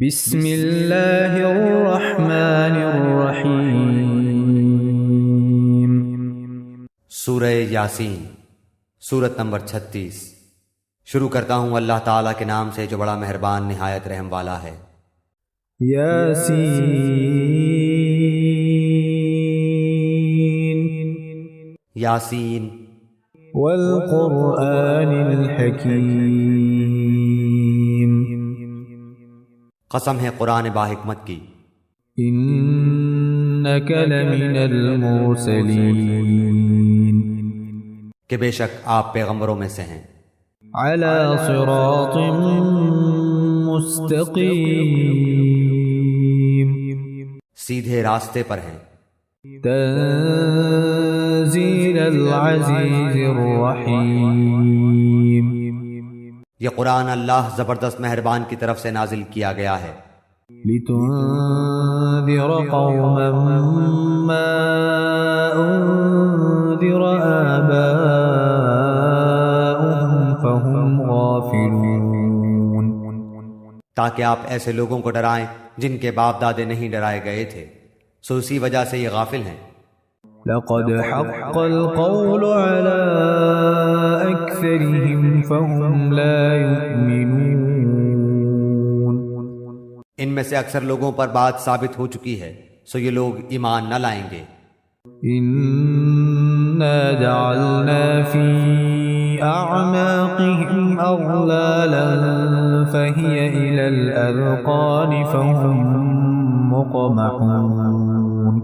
بسم اللہ الرحمن الرحیم۔ سورہ یاسین، سورت نمبر 36۔ شروع کرتا ہوں اللہ تعالیٰ کے نام سے جو بڑا مہربان نہایت رحم والا ہے۔ یاسین یاسین والقرآن الحکیم، قسم ہے قرآن باحکمت کی، انک لمن المرسلین، کہ بے شک آپ پیغمبروں میں سے ہیں، علی صراط مستقیم، سیدھے راستے پر ہیں، تنزیل العزیز الرحیم، یہ قرآن اللہ زبردست مہربان کی طرف سے نازل کیا گیا ہے، لتنذر قوما ما انذر آباؤهم فهم غافلون، تاکہ آپ ایسے لوگوں کو ڈرائیں جن کے باپ دادے نہیں ڈرائے گئے تھے، سو اسی وجہ سے یہ غافل ہیں۔ لقد حق القول على أكثرهم فهم لا يؤمنون، ان میں سے اکثر لوگوں پر بات ثابت ہو چکی ہے، سو یہ لوگ ایمان نہ لائیں گے۔ إنا جعلنا في أعناقهم أغلالا فهي إلى الأذقان فهم مقمحون،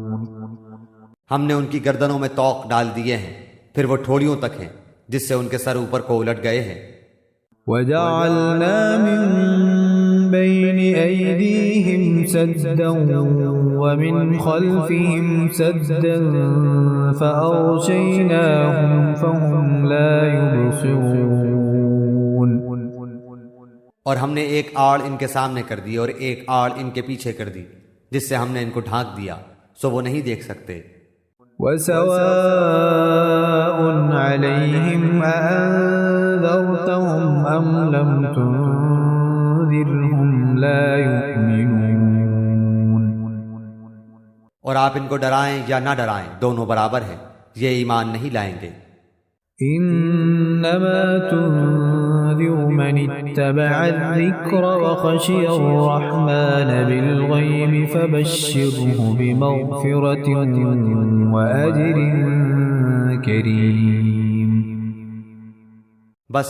ہم نے ان کی گردنوں میں طوق ڈال دیے ہیں، پھر وہ ٹھوڑیوں تک ہیں جس سے ان کے سر اوپر کو الٹ گئے ہیں۔ وجعلنا من بين أيديهم سدا ومن خلفهم سدا فأغشيناهم فهم لا يبصرون، اور ہم نے ایک آڑ ان کے سامنے کر دی اور ایک آڑ ان کے پیچھے کر دی، جس سے ہم نے ان کو ڈھانک دیا، سو وہ نہیں دیکھ سکتے۔ وسواء عليهم أأنذرتهم أم لم تنذرهم لا يؤمنون، اور آپ ان کو ڈرائیں یا نہ ڈرائیں دونوں برابر ہیں، یہ ایمان نہیں لائیں گے۔ إنما تنذر من اتبع الذكر وخشي الرحمن بالغيب فبشره بمغفرة وأجر كريم، بس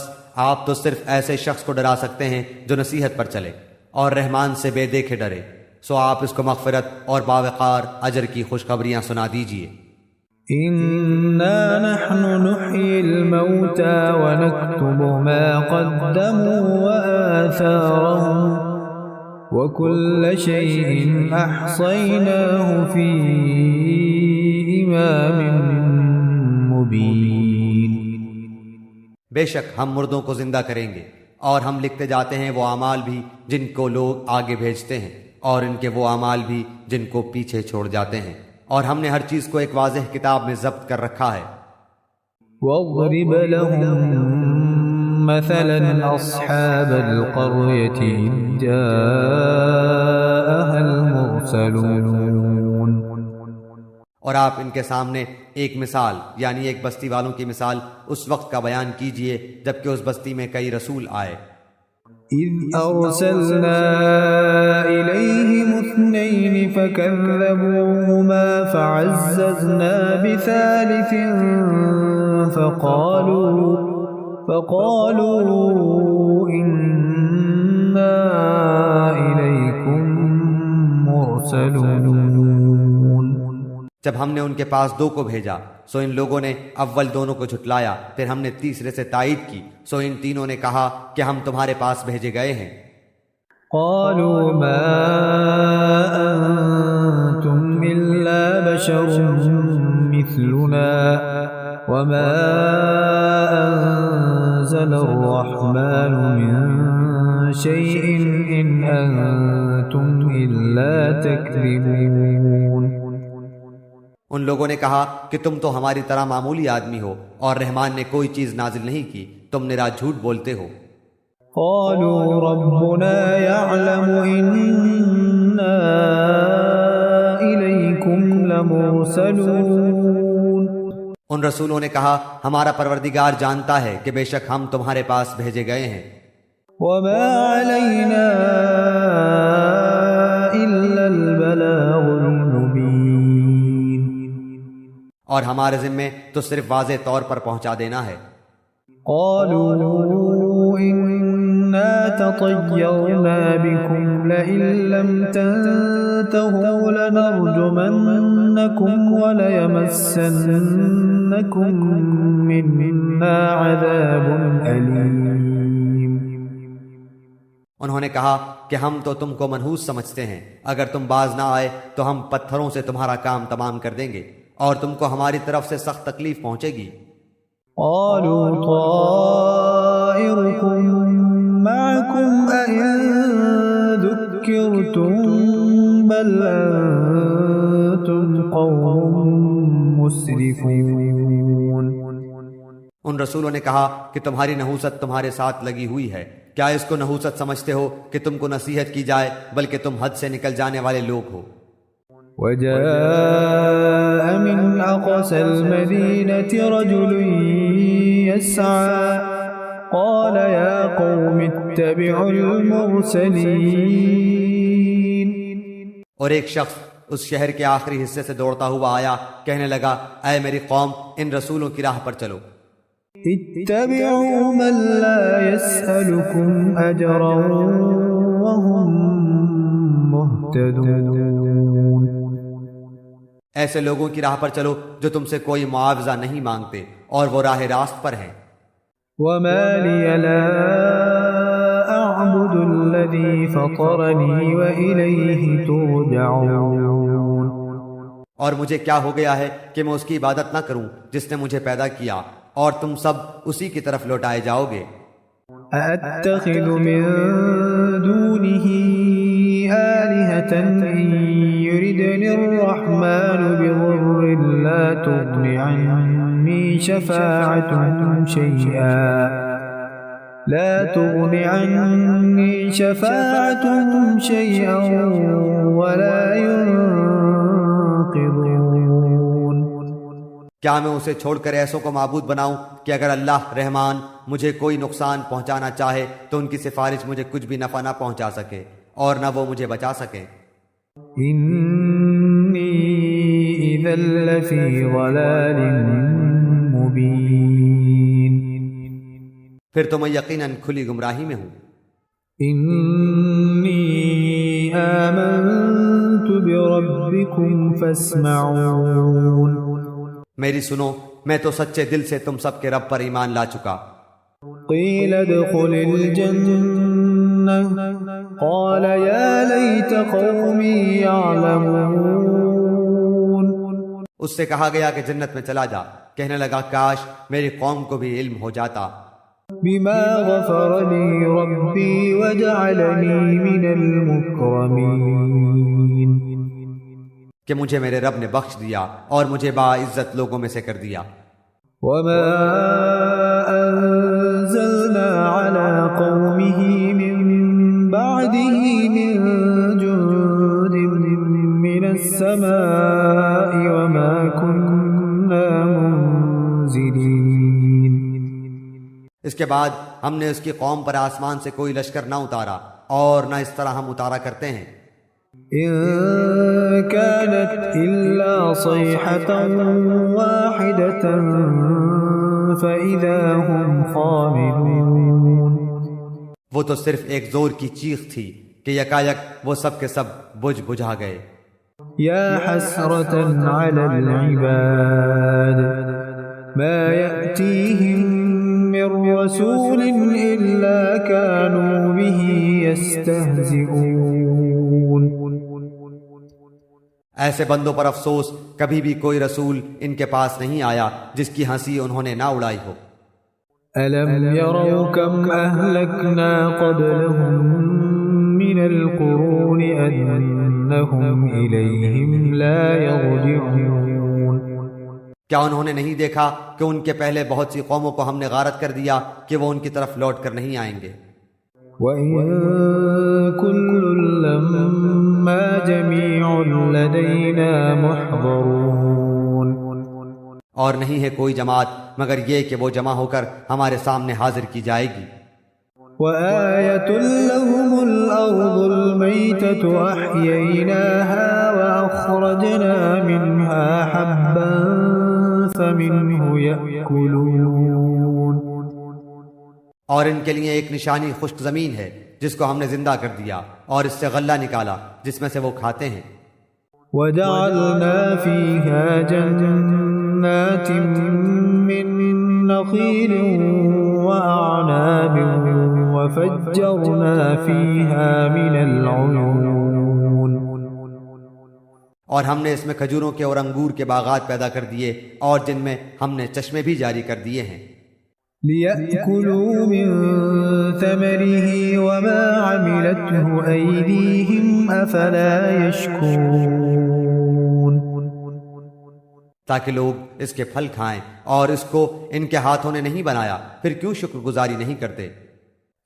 آپ تو صرف ایسے شخص کو ڈرا سکتے ہیں جو نصیحت پر چلے اور رحمان سے بے دیکھے ڈرے، سو آپ اس کو مغفرت اور باوقار اجر کی خوشخبریاں سنا دیجئے۔ إنا نحن نحيي الموتى ونكتب ما قدموا وآثارهم وكل شيء أحصيناه في إمام مبين، بے شک ہم مردوں کو زندہ کریں گے اور ہم لکھتے جاتے ہیں وہ اعمال بھی جن کو لوگ آگے بھیجتے ہیں اور ان کے وہ اعمال بھی جن کو پیچھے چھوڑ جاتے ہیں، اور ہم نے ہر چیز کو ایک واضح کتاب میں ضبط کر رکھا ہے۔ واضرب لهم مثلا أصحاب القرية إذ جاءها المرسلون، اور آپ ان کے سامنے ایک مثال یعنی ایک بستی والوں کی مثال اس وقت کا بیان کیجئے جبکہ اس بستی میں کئی رسول آئے۔ إذ أرسلنا إليهم 2 فكذبوهما فعززنا بثالث فقالوا إنا إليكم مرسلون، جب ہم نے ان کے پاس 2 کو بھیجا سو ان لوگوں نے اول دونوں کو جھٹلایا، پھر ہم نے تیسرے سے تائید کی، سو ان تینوں نے کہا کہ ہم تمہارے پاس بھیجے گئے ہیں۔ قالوا ما أنتم إلا بشر مثلنا وما أنزل الرحمن من شيء إن أنتم إلا تكذبون، ان لوگوں نے کہا کہ تم تو ہماری طرح معمولی آدمی ہو اور رحمان نے کوئی چیز نازل نہیں کی، تم نرا جھوٹ بولتے ہو۔ قالوا ربنا يعلم إنا إليكم لمرسلون. ان رسولوں نے کہا ہمارا پروردگار جانتا ہے کہ بے شک ہم تمہارے پاس بھیجے گئے ہیں. وما علينا إلا البلاغ المبين. اور ہمارے ذمے تو صرف واضح طور پر پہنچا دینا ہے. قالوا إنا تطيرنا بكم لئن لم تنتهوا لنرجمنكم وليمسنكم منا عذاب أليم. انہوں نے کہا کہ ہم تو تم کو منحوس سمجھتے ہیں، اگر تم باز نہ آئے تو ہم پتھروں سے تمہارا کام تمام کر دیں گے اور تم کو ہماری طرف سے سخت تکلیف پہنچے گی. قالوا طائركم معكم أئن ذكرتم بل أنتم قوم مسرفون. ان رسولوں نے کہا کہ تمہاری نحوست تمہارے ساتھ لگی ہوئی ہے، کیا اس کو نحوست سمجھتے ہو کہ تم کو نصیحت کی جائے، بلکہ تم حد سے نکل جانے والے لوگ ہو. وجاء من أقصى المدينة رجل يسعى قال يا قوم اتبعوا المرسلين. اور ایک شخص اس شہر کے آخری حصے سے دوڑتا ہوا آیا، کہنے لگا اے میری قوم ان رسولوں کی راہ پر چلو. اتبعوا من لا يسألكم أجرا وهم مهتدون. ایسے لوگوں کی راہ پر چلو جو تم سے کوئی معاوضہ نہیں مانگتے اور وہ راہ راست پر ہیں. وما لي لا أعبد الذي فطرني وإليه ترجعون. اور مجھے کیا ہو گیا ہے کہ میں اس کی عبادت نہ کروں جس نے مجھے پیدا کیا، اور تم سب اسی کی طرف لوٹائے جاؤ گے. أأتخذ من دونه آلهة إن يردني الرحمن بضر لا تغن عني شفاعتهم شيئا ولا ينقذون. کیا میں اسے چھوڑ کر ایسوں کو معبود بناؤں کہ اگر اللہ رحمان مجھے کوئی نقصان پہنچانا چاہے تو ان کی سفارش مجھے کچھ بھی نفع نہ پہنچا سکے اور نہ وہ مجھے بچا سکیں. إني إذا لفي ضلال مبين. پھر تو میں یقیناً کھلی گمراہی میں ہوں. إني آمنت بربكم فاسمعون. میری سنو، میں تو سچے دل سے تم سب کے رب پر ایمان لا چکا. قيل ادخل الجنة قال يا ليت قومي يعلمون. اس سے کہا گیا کہ جنت میں چلا جا، کہنے لگا کاش میری قوم کو بھی علم ہو جاتا. بما غفر لي ربي وجعلني من المكرمين. کہ مجھے میرے رب نے بخش دیا اور مجھے باعزت لوگوں میں سے کر دیا. وما أنزلنا على قومه من بعده من جند من السماء وما كنا منزلين. اس کے بعد ہم نے اس کی قوم پر آسمان سے کوئی لشکر نہ اتارا اور نہ اس طرح ہم اتارا کرتے ہیں. إن كانت إلا صيحة واحدة فإذا هم خامدون. وہ تو صرف ایک زور کی چیخ تھی کہ یکایک وہ سب کے سب بجھ بجھا گئے. يا حسرة على العباد ما يأتيهم من رسول إلا كانوا به يستهزئون. ایسے بندوں پر افسوس، کبھی بھی کوئی رسول ان کے پاس نہیں آیا جس کی ہنسی انہوں نے نہ اڑائی ہو. ألم يروا كم أهلكنا قبلهم من القرون أنهم إليهم لا يرجعون. کیا انہوں نے نہیں دیکھا کہ ان کے پہلے بہت سی قوموں کو ہم نے غارت کر دیا کہ وہ ان کی طرف لوٹ کر نہیں آئیں گے. وَإِن كُلٌّ لَّمَّا جَمِيعٌ لَّدَيْنَا مُحْضَرُونَ اور نہیں ہے کوئی جماعت مگر یہ کہ وہ جمع ہو کر ہمارے سامنے حاضر کی جائے گی۔ وَآيَةٌ لَّهُمُ الْأَرْضُ الْمَيْتَةُ أَحْيَيْنَاهَا وَأَخْرَجْنَا مِنْهَا حَبًّا فَمِنْهُ يَأْكُلُونَ اور ان کے لیے ایک نشانی خشک زمین ہے جس کو ہم نے زندہ کر دیا اور اس سے غلہ نکالا جس میں سے وہ کھاتے ہیں۔ وَجَعَلْنَا فِيهَا جَنَّاتٍ مِّن نَّخِيلٍ وَأَعْنَابٍ وَفَجَّرْنَا فِيهَا مِنَ الْعُيُونِ اور ہم نے اس میں کھجوروں کے اور انگور کے باغات پیدا کر دیے اور جن میں ہم نے چشمے بھی جاری کر دیے ہیں۔ لِيَأْكُلُوا مِن ثَمَرِهِ وَمَا عَمِلَتْهُ أَيْدِيهِمْ أَفَلَا يَشْكُرُونَ تاکہ لوگ اس کے پھل کھائیں اور اس کو ان کے ہاتھوں نے نہیں بنایا، پھر کیوں شکر گزاری نہیں کرتے؟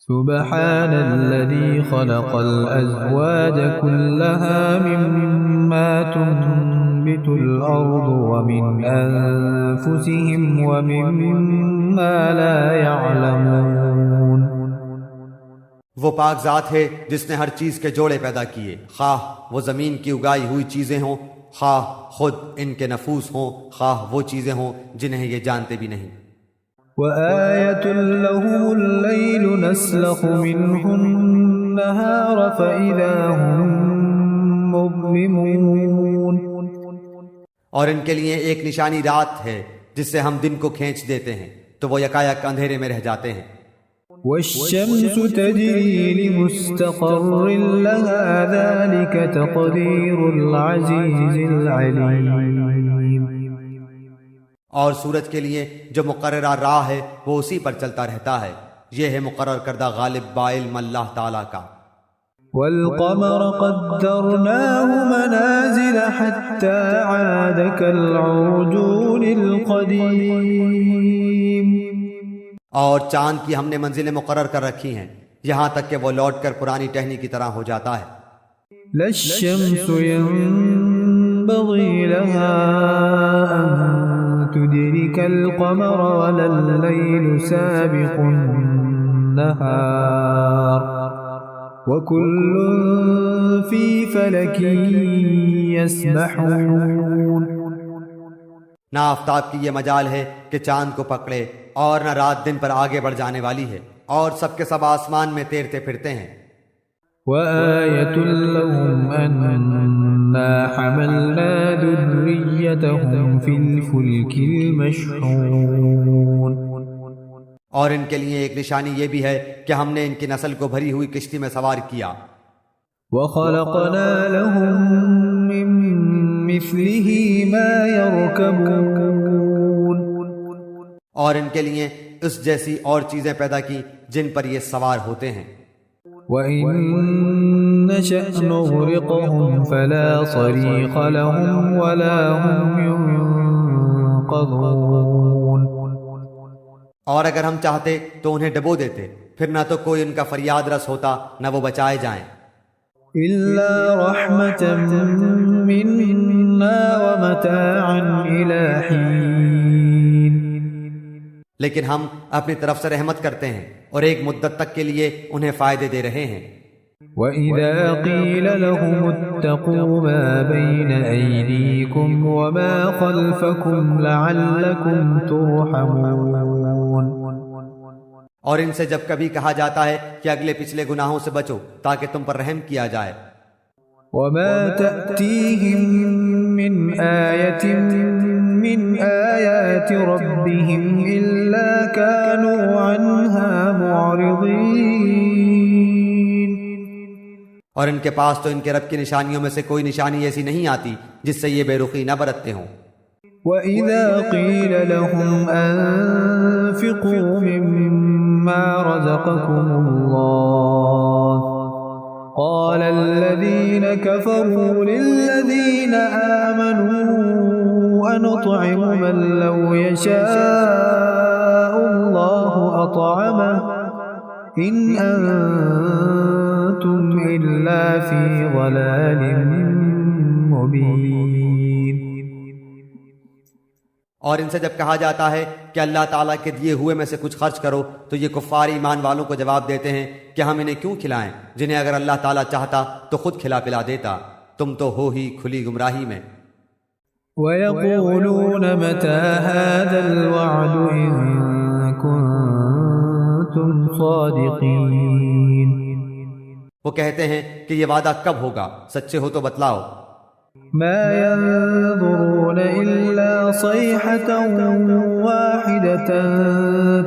سبحان الذي خلق الأزواج كلها مما تنبت الأرض ومن أنفسهم ومما لا يعلمون وہ پاک ذات ہے جس نے ہر چیز کے جوڑے پیدا کیے، خواہ وہ زمین کی اگائی ہوئی چیزیں ہوں، خواہ خود ان کے نفوس ہوں، خواہ وہ چیزیں ہوں جنہیں یہ جانتے بھی نہیں۔ وَآيَةٌ لَّهُمُ اللَّيْلُ نَسْلَخُ مِنْهُ النَّهَارَ فَإِذَا هُم مُّظْلِمُونَ اور ان کے لیے ایک نشانی رات ہے جس سے ہم دن کو کھینچ دیتے ہیں تو وہ یکایک اندھیرے میں رہ جاتے ہیں۔ وَالشَّمْسُ تَجْرِي لِمُسْتَقَرٍّ لَّهَا ذَلِكَ تَقْدِيرُ الْعَزِيزِ الْعَلِيمِ اور سورج کے لیے جو مقررہ راہ ہے وہ اسی پر چلتا رہتا ہے، یہ ہے مقرر کردہ غالب بعلم اللہ تعالیٰ کا۔ وَالْقَمَرَ قَدَّرْنَاهُ مَنَازِلَ حَتَّى عَادَ كَالْعُرْجُونِ الْقَدِيمِ اور چاند کی ہم نے منزلیں مقرر کر رکھی ہیں یہاں تک کہ وہ لوٹ کر پرانی ٹہنی کی طرح ہو جاتا ہے۔ لَا الشَّمْسُ يَنبَغِي لَهَا أَن تُدْرِكَ الْقَمَرَ وَلَا اللَّيْلُ سَابِقُ النَّهَارِ وَكُلٌّ فِي فَلَكٍ يَسْبَحُونَ نہ آفتاب کی یہ مجال ہے کہ چاند کو پکڑے اور نہ رات دن پر آگے بڑھ جانے والی ہے، اور سب کے سب آسمان میں تیرتے پھرتے ہیں۔ وَآيَةٌ لَّهُمْ أَنَّا حَمَلْنَا ذُرِّيَّتَهُمْ فِي الْفُلْكِ الْمَشْحُونِ اور ان کے لیے ایک نشانی یہ بھی ہے کہ ہم نے ان کی نسل کو بھری ہوئی کشتی میں سوار کیا۔ وَخَلَقْنَا لَهُم مِّن مِّثْلِهِ مَا يَرْكَبُونَ اور ان کے لیے اس جیسی اور چیزیں پیدا کی جن پر یہ سوار ہوتے ہیں۔ وَإِن نَّشَأْ نُغْرِقْهُمْ فَلَا صَرِيخَ لَهُمْ وَلَا هُمْ يُنقَذُونَ اور اگر ہم چاہتے تو انہیں ڈبو دیتے، پھر نہ تو کوئی ان کا فریاد رس ہوتا نہ وہ بچائے جائیں۔ إِلَّا رَحْمَةً مِّنَّا وَمَتَاعًا إِلَىٰ حِينٍ لیکن ہم اپنی طرف سے رحمت کرتے ہیں اور ایک مدت تک کے لیے انہیں فائدے دے رہے ہیں۔ وَإِذَا قِيلَ لَهُمُ اتَّقُوا مَا بَيْنَ أَيْدِيكُمْ وَمَا خَلْفَكُمْ لَعَلَّكُمْ تُرْحَمُونَ اور ان سے جب کبھی کہا جاتا ہے کہ اگلے پچھلے گناہوں سے بچو تاکہ تم پر رحم کیا جائے۔ وَمَا تَأْتِيهِم مِّنْ آيَةٍ مِّنْ آيَاتِ رَبِّهِمْ إِلَّا كَانُوا عَنْهَا مُعْرِضِينَ اور ان کے پاس تو ان کے رب کی نشانیوں میں سے کوئی نشانی ایسی نہیں آتی جس سے یہ بے رخی نہ برتتے ہوں۔ وَإِذَا قِيلَ لَهُمْ أَنفِقُوا مِمَّا رَزَقَكُمُ اللَّهُ قَالَ الَّذِينَ كَفَرُوا لِلَّذِينَ آمَنُوا أَنُطْعِمُ مَن لَّوْ يَشَاءُ اللَّهُ أَطْعَمَهُ إن أنتم إلا في ضلال مبين۔ اور ان سے جب کہا جاتا ہے کہ اللہ تعالیٰ کے دیے ہوئے میں سے کچھ خرچ کرو تو یہ کفار ایمان والوں کو جواب دیتے ہیں کہ ہم انہیں کیوں کھلائیں جنہیں اگر اللہ تعالیٰ چاہتا تو خود کھلا پلا دیتا، تم تو ہو ہی کھلی گمراہی میں۔ وَيَقُولُونَ مَتَى هَذَا الْوَعْدُ إِن كُنتُمْ صَادِقِينَ۔ وہ کہتے ہیں کہ یہ وعدہ کب ہوگا، سچے ہو تو بتلاؤ۔ ما ينظرون إلا صيحة واحدة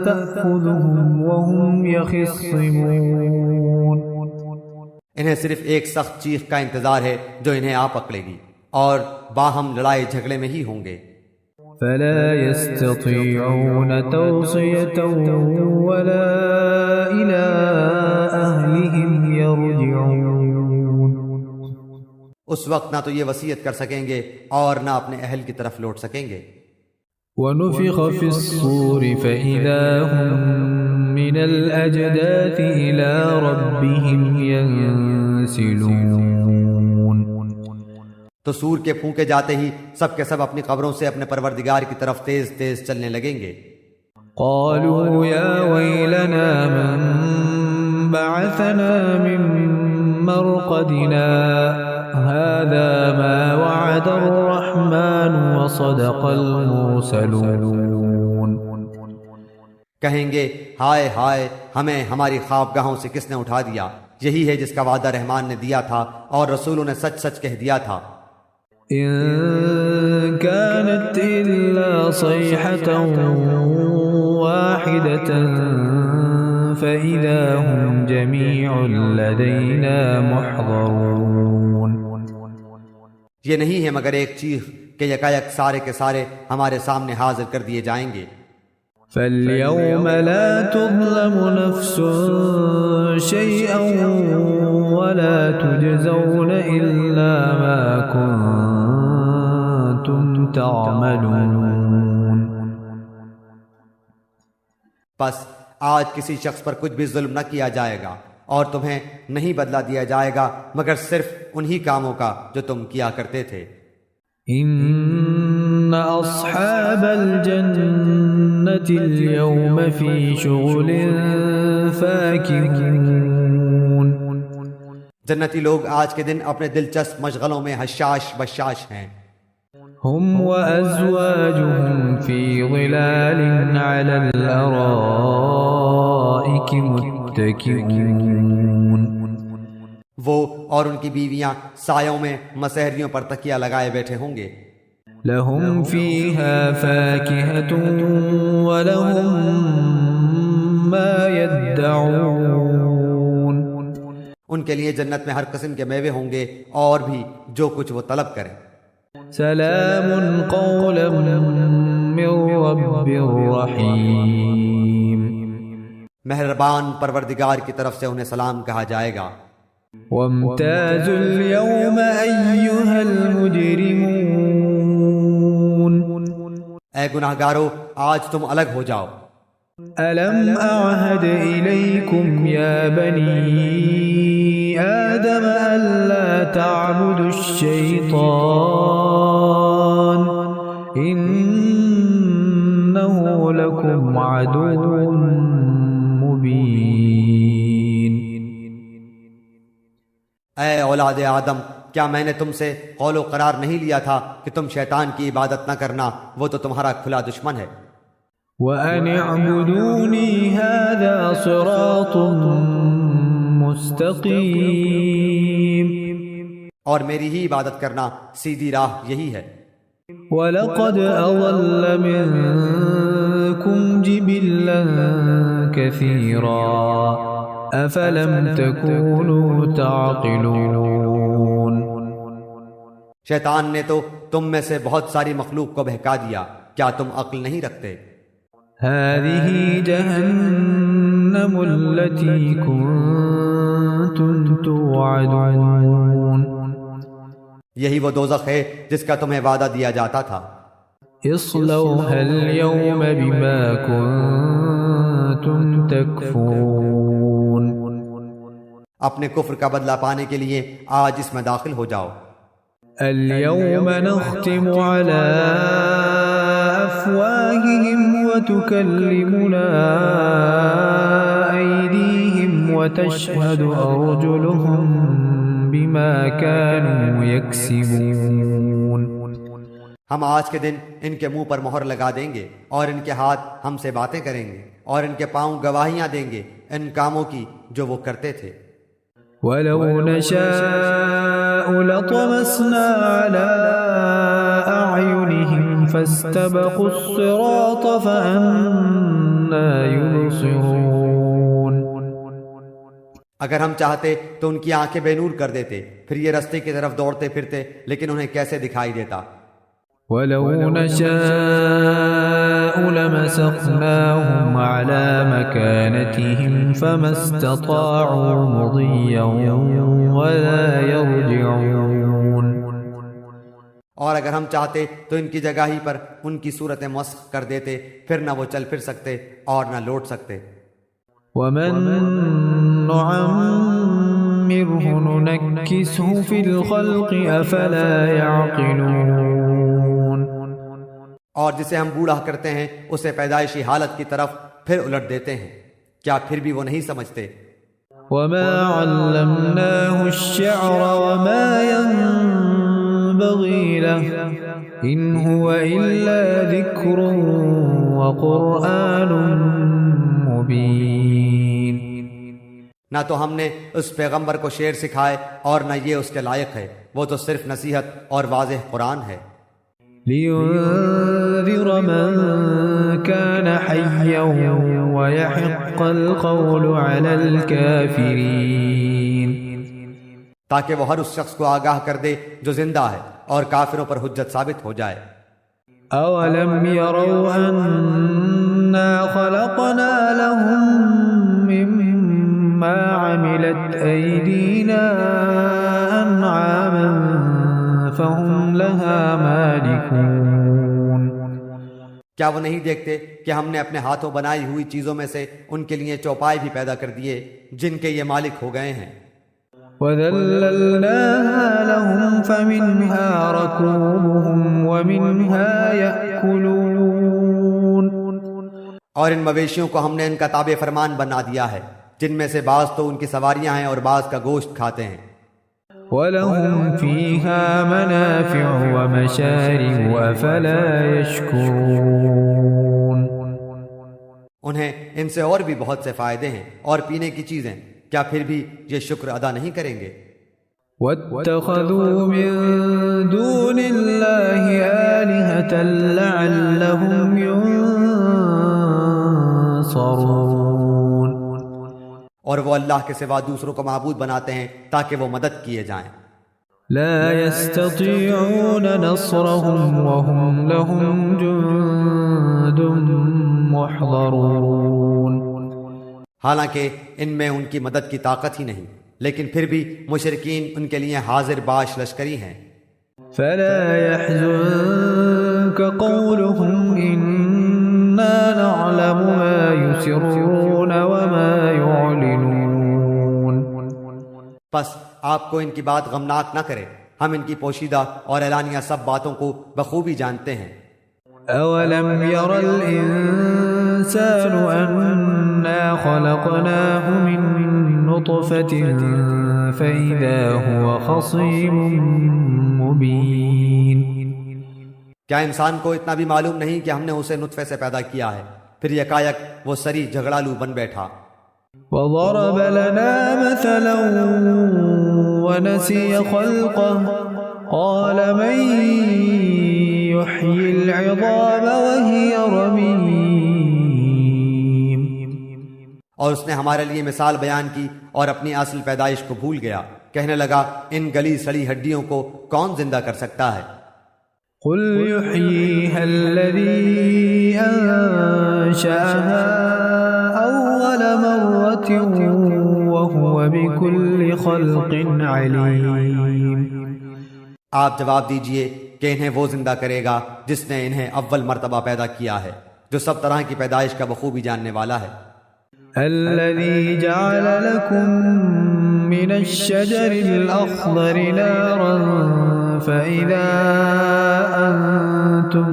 تأخذهم وهم يخصمون۔ انہیں صرف ایک سخت چیخ کا انتظار ہے جو انہیں آ پکڑے گی اور باہم لڑائی جھگڑے میں ہی ہوں گے۔ فلا يستطيعون توصية ولا إلى أهلهم يرجعون۔ اس وقت نہ تو یہ وصیت کر سکیں گے اور نہ اپنے اہل کی طرف لوٹ سکیں گے۔ ونفخ في الصور فإذا هم من الأجداث إلى ربهم ينسلون۔ تو سور کے پھونکے جاتے ہی سب کے سب اپنی قبروں سے اپنے پروردگار کی طرف تیز تیز چلنے لگیں گے۔ قالوا يا ويلنا من بعثنا من مرقدنا هذا ما وعد الرحمن وصدق المرسلون۔ کہیں گے ہائے ہائے، ہمیں ہماری خوابگاہوں سے کس نے اٹھا دیا، یہی ہے جس کا وعدہ رحمان نے دیا تھا اور رسولوں نے سچ سچ کہہ دیا تھا۔ إن كانت إلا صيحة واحدة فإذا هم جميع لدينا محضرون۔ یہ نہیں ہے مگر ایک چیخ کہ یکایک سارے کے سارے ہمارے سامنے حاضر کر دیے جائیں گے۔ فاليوم لا تظلم نفس شيئا ولا تجزون إلا ما كنتم تعملون۔ پس آج کسی شخص پر کچھ بھی ظلم نہ کیا جائے گا اور تمہیں نہیں بدلہ دیا جائے گا مگر صرف انہی کاموں کا جو تم کیا کرتے تھے۔ إن أصحاب الجنة اليوم في شغل فاكهون۔ جنتی لوگ آج کے دن اپنے دلچسپ مشغلوں میں حشاش بشاش ہیں۔ هم وأزواجهم في ظلال على الأرائك متكئون۔ وہ اور ان کی بیویاں سایوں میں مسہریوں پر تکیہ لگائے بیٹھے ہوں گے۔ لهم فيها فاكهة ولهم ما يدعون۔ ان کے لیے جنت میں ہر قسم کے میوے ہوں گے اور بھی جو کچھ وہ طلب کریں۔ سلام قولا من رب رحیم۔ مہربان پروردگار کی طرف سے انہیں سلام کہا جائے گا۔ وامتازوا اليوم أيها المجرمون۔ اے گناہگارو آج تم الگ ہو جاؤ۔ ألم أعهد إليكم يا بني آدم ألا تعبدوا الشيطان إنه لكم عدو مبين۔ اے اولاد آدم، کیا میں نے تم سے قول و قرار نہیں لیا تھا کہ تم شیطان کی عبادت نہ کرنا، وہ تو تمہارا کھلا دشمن ہے۔ وَأَنِ اعْبُدُونِي هَذَا صِرَاطٌ مُسْتَقِيمٌ۔ اور میری ہی عبادت کرنا سیدھی راہ یہی ہے۔ وَلَقَدْ أَضَلَّ مِنكُمْ جِبِلًّا كَثِيرًا أَفَلَمْ تَكُونُوا تَعْقِلُونَ۔ شیطان نے تو تم میں سے بہت ساری مخلوق کو بہکا دیا، کیا تم عقل نہیں رکھتے؟ هذه جهنم التي كنتم توعدون۔ یہی وہ دوزخ ہے جس کا تمہیں وعدہ دیا جاتا تھا۔ اصلوها اليوم بما كنتم تكفرون۔ اپنے کفر کا بدلہ پانے کے لیے آج اس میں داخل ہو جاؤ۔ اليوم نختم على أفواههم وتكلمنا أيديهم وتشهد أرجلهم بما كانوا يكسبون۔ ہم آج کے دن ان کے منہ پر مہر لگا دیں گے اور ان کے ہاتھ ہم سے باتیں کریں گے اور ان کے پاؤں گواہیاں دیں گے ان کاموں کی جو وہ کرتے تھے۔ وَلَوْ نَشَاءُ لَطَمَسْنَا عَلَىٰ أَعْيُنِهِمْ فَاسْتَبَقُوا الصِّرَاطَ فَأَنَّىٰ يُبْصِرُونَ۔ اگر ہم چاہتے تو ان کی آنکھیں بے نور کر دیتے، پھر یہ رستے کی طرف دوڑتے پھرتے، لیکن انہیں کیسے دکھائی دیتا۔ وَلَوْ نَشَاءُ لَمَسَخْنَاهُمْ عَلَىٰ مَكَانَتِهِمْ فَمَا اسْتَطَاعُوا مُضِيًّا وَلَا يَرْجِعُونَ۔ اور اگر ہم چاہتے تو ان کی جگہ ہی پر ان کی صورتیں مسخ کر دیتے، پھر نہ وہ چل پھر سکتے اور نہ لوٹ سکتے۔ وَمَن نُّعَمِّرْهُ نُنَكِّسْهُ فِي الْخَلْقِ أَفَلَا يَعْقِلُونَ۔ اور جسے ہم بوڑھا کرتے ہیں اسے پیدائشی حالت کی طرف پھر الٹ دیتے ہیں، کیا پھر بھی وہ نہیں سمجھتے؟ وَمَا عَلَّمْنَاهُ الشِّعْرَ وَمَا يَنبَغِي لَهُ إِنْ هُوَ إِلَّا ذِكْرٌ وَقُرْآنٌ مُبِينٌ۔ نہ تو ہم نے اس پیغمبر کو شعر سکھائے اور نہ یہ اس کے لائق ہے، وہ تو صرف نصیحت اور واضح قرآن ہے۔ لِيُنذِرَ مَن كَانَ حَيًّا وَيَحِقَّ الْقَوْلُ عَلَى الْكَافِرِينَ۔ تاکہ وہ ہر اس شخص کو آگاہ کر دے جو زندہ ہے اور کافروں پر حجت ثابت ہو جائے۔ أَوَلَمْ يَرَوْا أَنَّا خَلَقْنَا لَهُم مِّمَّا عَمِلَتْ أَيْدِينَا أَنْعَامًا فَهُمْ لَهَا مَالِكُونَ۔ کیا وہ نہیں دیکھتے کہ ہم نے اپنے ہاتھوں بنائی ہوئی چیزوں میں سے ان کے لیے چوپائے بھی پیدا کر دیے جن کے یہ مالک ہو گئے ہیں۔ وَذَلَّلْنَاهَا لَهُمْ فَمِنْهَا رَكُوبُهُمْ وَمِنْهَا يَأْكُلُونَ۔ اور ان مویشیوں کو ہم نے ان کا تابع فرمان بنا دیا ہے، جن میں سے بعض تو ان کی سواریاں ہیں اور بعض کا گوشت کھاتے ہیں۔ وَلَهُمْ فِيهَا مَنَافِعُ وَمَشَارِبُ أَفَلَا يَشْكُرُونَ۔ انہیں ان سے اور بھی بہت سے فائدے ہیں اور پینے کی چیزیں، کیا پھر بھی یہ شکر ادا نہیں کریں گے؟ وَاتَّخَذُوا مِن دُونِ اللَّهِ آلِهَةً لَعَلَّهُمْ يُنصَرُونَ۔ اور وہ اللہ کے سوا دوسروں کو معبود بناتے ہیں تاکہ وہ مدد کیے جائیں۔ لا يستطيعون نصرهم وهم لهم جند محضرون۔ حالانکہ ان میں ان کی مدد کی طاقت ہی نہیں، لیکن پھر بھی مشرکین ان کے لیے حاضر باش لشکری ہیں۔ فلا يحزنك قولهم إنا نعلم ما يسرون وما يعلنون۔ پس آپ کو ان کی بات غمناک نہ کرے، ہم ان کی پوشیدہ اور اعلانیہ سب باتوں کو بخوبی جانتے ہیں۔ أولم ير الإنسان أنا خلقناه من نطفة فإذا هو خصيم مبين۔ کیا انسان کو اتنا بھی معلوم نہیں کہ ہم نے اسے نطفے سے پیدا کیا ہے، پھر یکایک وہ سری جھگڑالو بن بیٹھا۔ وضرب لنا مثلا ونسي خلقه قال من يحيي العظام وهي رميم۔ اور اس نے ہمارے لیے مثال بیان کی اور اپنی اصل پیدائش کو بھول گیا، کہنے لگا ان گلی سڑی ہڈیوں کو کون زندہ کر سکتا ہے؟ قل يحييها الذي أنشأها أول مرة وهو بكل خلق عليم۔ آپ جواب دیجئے کہ انہیں وہ زندہ کرے گا جس نے انہیں اول مرتبہ پیدا کیا ہے، جو سب طرح کی پیدائش کا بخوبی جاننے والا ہے۔ الذي جعل لكم من من الشجر الأخضر نارا فإذا أنتم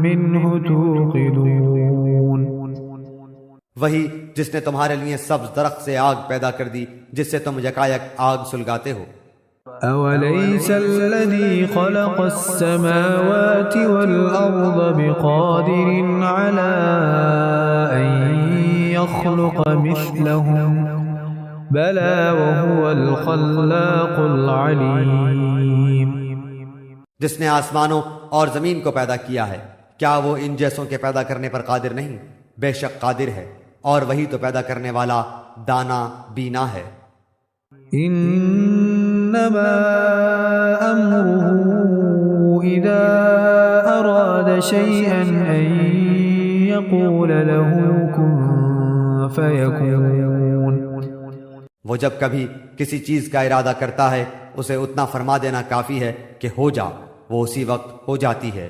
منه توقدون. وہی جس نے تمہارے لیے سبز درخت سے آگ پیدا کر دی جس سے تم یکایک آگ سلگاتے ہو. أوليس الذي خلق السماوات والأرض بقادر على أن يخلق مثلهم بلى وهو الخلاق العليم. جس نے آسمانوں اور زمین کو پیدا کیا ہے کیا وہ ان جیسوں کے پیدا کرنے پر قادر نہیں؟ بے شک قادر ہے اور وہی تو پیدا کرنے والا دانا بینا ہے. إنما أمره إذا أراد شيئا أن يقول له كن فيكون. وہ جب کبھی کسی چیز کا ارادہ کرتا ہے اسے اتنا فرما دینا کافی ہے کہ ہو جا، وہ اسی وقت ہو جاتی ہے.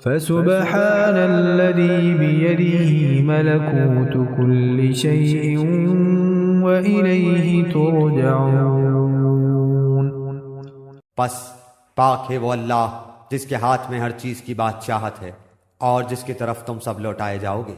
فسبحان الذي بيده ملكوت كل شيء وإليه ترجعون. پس پاک ہے وہ اللہ جس کے ہاتھ میں ہر چیز کی بادشاہت ہے اور جس کی طرف تم سب لوٹائے جاؤ گے.